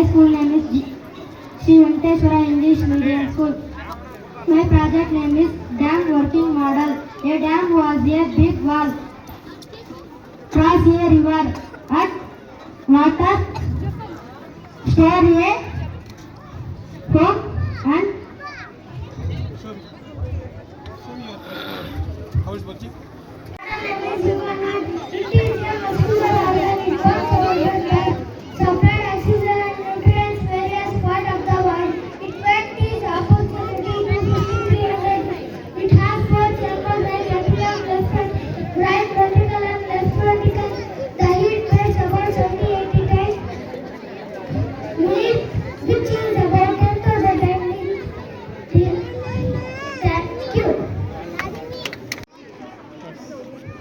My school name is Sri Venkateswara English Medium School. My project name is Dam Working Model. A dam was a big wall cross a river at water store a home and How is working?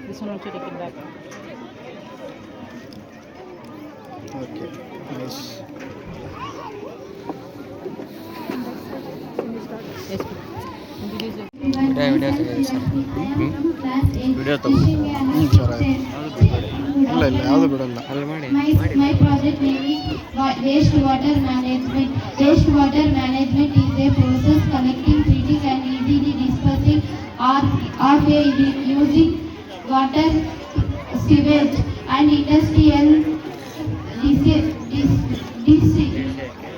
This one also take it back. Okay, nice. Yes. Introduce it. Video ತಗೋ sir ಇಲ್ಲ ಇಲ್ಲ ಯಾವುದು ಬಿಡಲ್ಲ ಅಲ್ಲಿ ಮಾಡಿ My project name is wastewater management. Wastewater management is a process collecting, treating and easily disposing of using water, sewage and industrial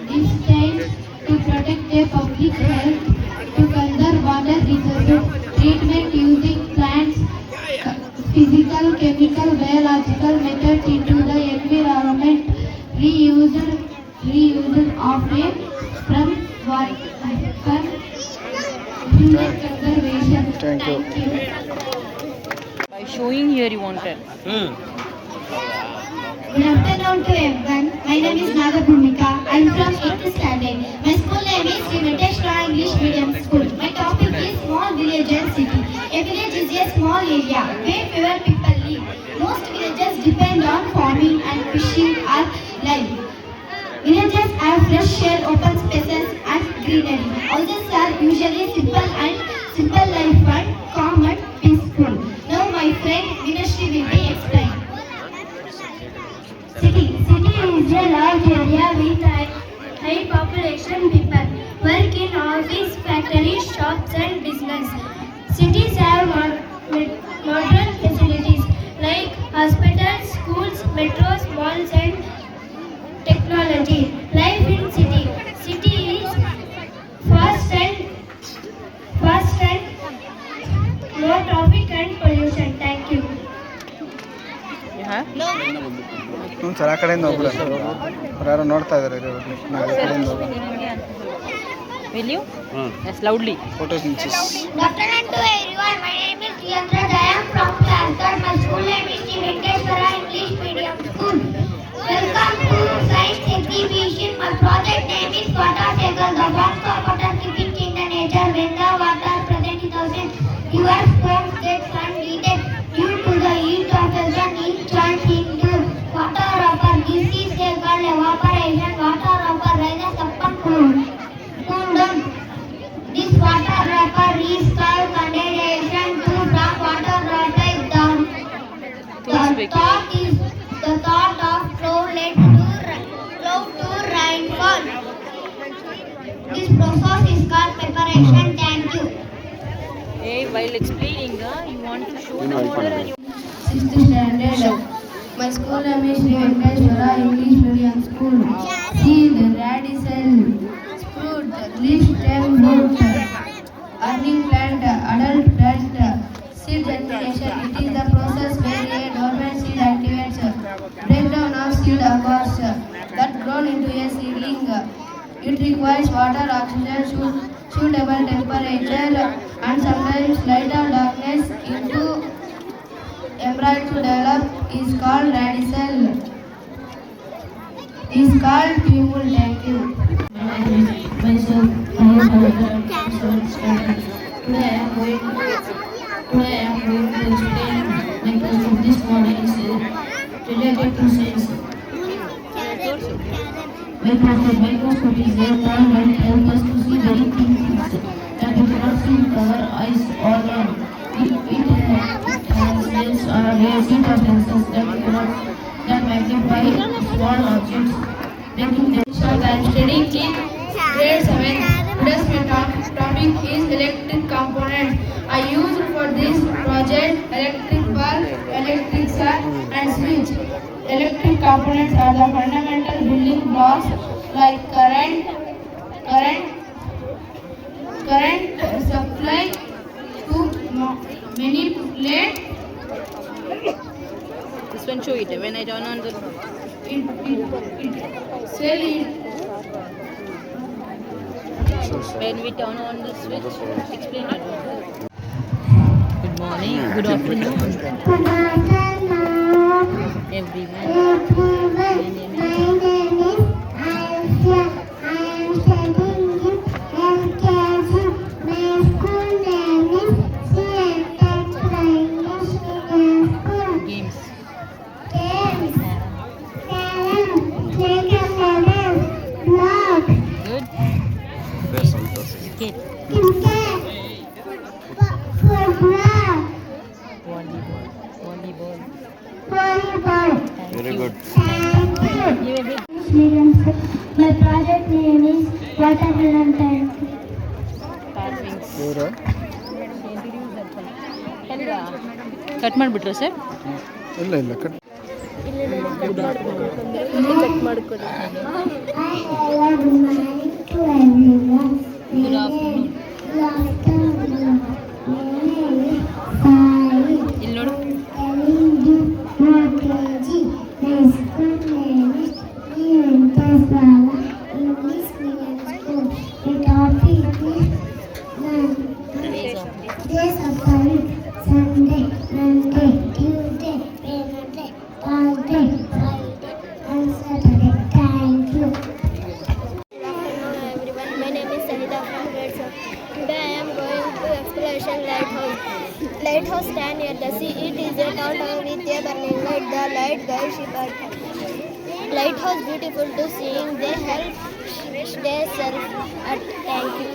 discharge to protect the public health, to conserve water resources, treatment using plants, physical, chemical, biological methods into the environment, reused of a from human conservation. Thank you. By showing here you wanted. Good afternoon to everyone. My name is Nagabhumika. I am from 8th standard. My school name is Sri Venkateswara English Medium School. My topic is small village and city. A village is a small area where fewer people live. Most villages depend on farming and fishing are life. Villages have fresh air, open spaces and greenery. Houses are usually simple life and calm and peaceful. Now my friend Vinashri will be explain. City is a large area with high population people. Work in office, factories, shops and business. Cities have modern facilities like hospitals, schools, metros, malls and technology. Life in city. City is fast and low traffic and pollution. Thank you. You have? ಹ್ಞೂ sir ಆ ಕಡೆಯಿಂದ ಒಬ್ಬರು ಅವ್ರು ಯಾರೋ ನೋಡ್ತಾ ಇದ್ದಾರೆ ನಾವು ಆ ಕಡೆಯಿಂದ ಹೋಗೋಣ Will you? Yes, loudly. Photos ನಿಂಚಿಸ್ Good afternoon to everyone. My name is Priyanka. I am from class 3rd. My school name is Sri Venkateswara English Medium School. Welcome to Science Exhibition. My project name is Water Cycle. The bonds of water keeping in the nature. When the water present in the ocean, your sperms get heated due to the heat of the sun. It turns into water vapor. This is called evaporation. Water vapor rises up and cool down. This water vapor is called condensation. To drop water vapor down. The thought of cloud to rainfall. This process is called preparation. Thank you. Hey, while explaining, you want to show the order and you 6th standard. My school name is Sri Venkateswara English Medium School. Seed, radicel, fruit, leaf, stem, root, earning plant, adult plant, seed germination. It is the process where a dormant seed activates. Breakdown of seed occurs that grown into a seedling. It requires water, oxygen, suitable temperature, and sometimes light or darkness into embryo to develop is called radicel. Is called plumule. Thank you. My name is myself. I am Today I am going to explain my class of this morning is related to science. Microscope is there that help us to see very things that we cannot see with our eyes or hand. It has lens or a set of lenses that magnify small objects, making them I am studying in grade 7. Today's my topic is electric components. I used for this project electric bulb, electric sun and switch. Electric components are the fundamental building blocks like current supply to manipulate This one show it. When I turn on the sell it. when we turn on the switch, explain it. Good morning, good afternoon, everyone. My name is games. Good. Cricket, volleyball. Very good. You a bit My project name is Watermelon Tank. carvings. ಇವರು cut ಮಾಡಿಬಿಟ್ರಾ sir? ಇಲ್ಲ ಇಲ್ಲ cut cut ಮಾಡ್ಕೊಡಿ. Good afternoon. ಇಲ್ಲಿ ನೋಡು. Days of the week: Sunday, Monday, Tuesday, Wednesday, Thursday, Friday, and Saturday. Thank you. Hello everyone, my name is Sanita from grade 7. Today I am going to exploration lighthouse. Lighthouse stand near the sea. It is a tall tower with a burning light. The light guides shipward. Lighthouse beautiful to seeing. They help stay safe. Thank you.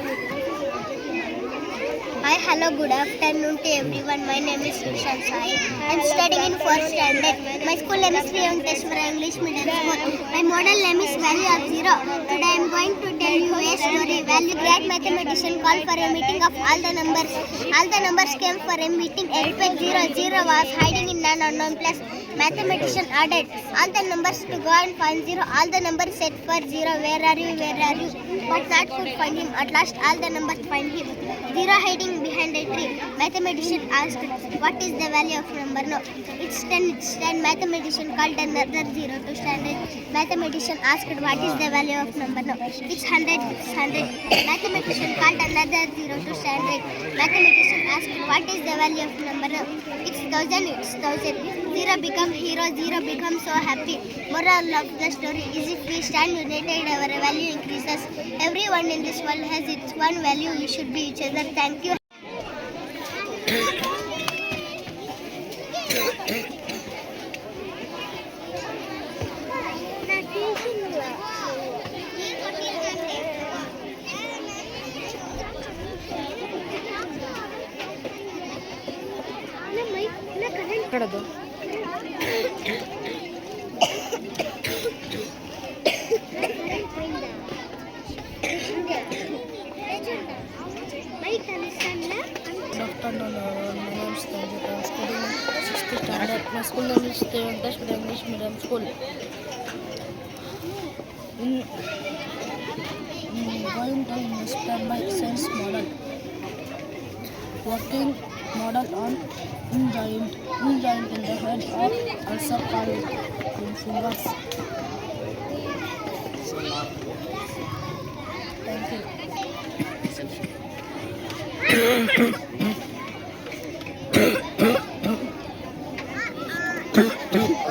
Hi, hello, good afternoon to everyone. My name is Rishan Sai. I am studying in 4th standard. My school name is Sri Venkateshwara English Medium School. My model name is Value of Zero. Today I am going to tell you a story. Value, great mathematician, called for a meeting of all the numbers. All the numbers came for a meeting. Expect 0. 0 was hiding in an unknown place. Mathematician added all the numbers to go and find 0. All the numbers said for 0. Where are you? Where are you? But not could find him. At last all the numbers find him. 0 hiding behind a tree. Mathematician asked, what is the value of number? No, it's 10. It's 10. Mathematician called another 0 to stand it. Mathematician asked, what is the value of number? No, it's 100. It's 100. Mathematician called another 0 to stand it. Mathematician asked, what is the value of number? No, it's 1000. It's 1000. 0 become hero. 0 becomes so happy. Moral of the story is if we stand united, our value increases. Everyone in this world has its one value. We should be each other. Thank you. ಕಡದು Good afternoon, everyone. My name is Tanjit. I am studying in 6th standard. My school name is Sri Venkateshwara English Medium School. Going to illustrate my sense model. Working model on in-joint in the head of also called in fingers. Thank you.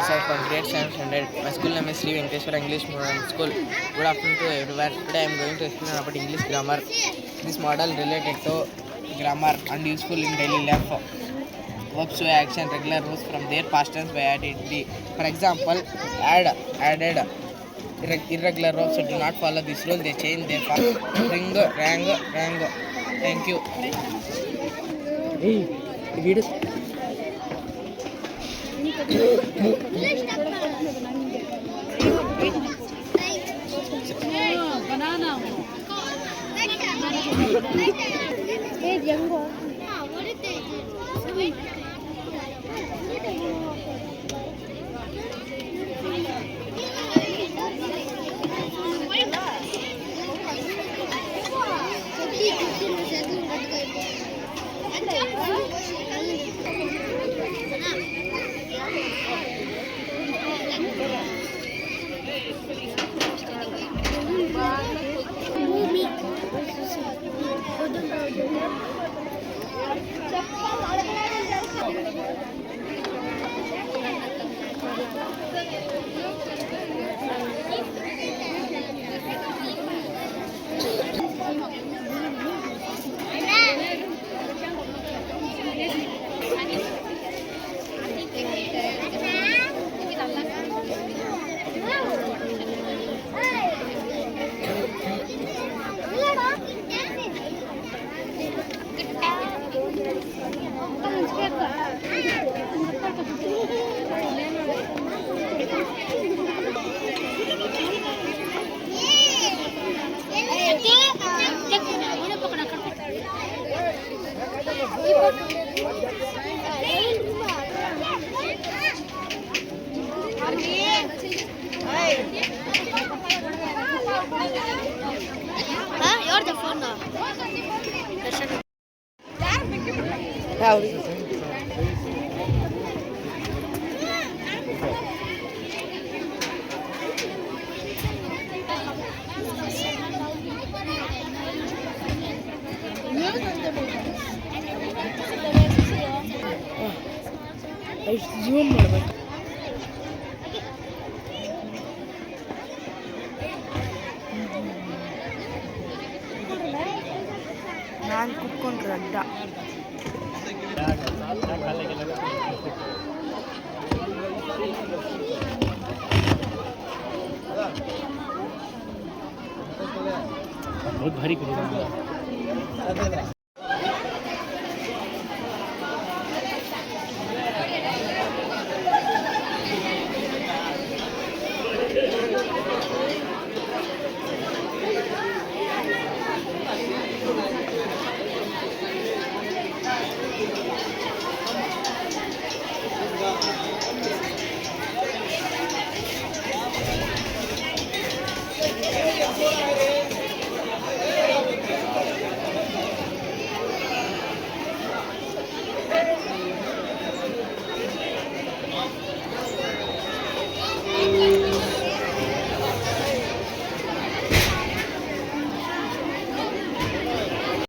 Sir, from grade 7 standard. My school name is Sri Venkateshwara English Medium School. Good afternoon to everyone. Today I am going to explain about English grammar. This model related to grammar and useful in daily life. Verbs by action, regular rules from their past tense by added. For example, added. Irregular verbs do not follow this rule. They change their form. Ring, rang. Thank you. You're the phone now. Zoom ಮಾಡಬೇಕು. ನಾನು ಕುತ್ಕೊಂಡ್ರೆ ಅಡ್ಡ. बहुत भारी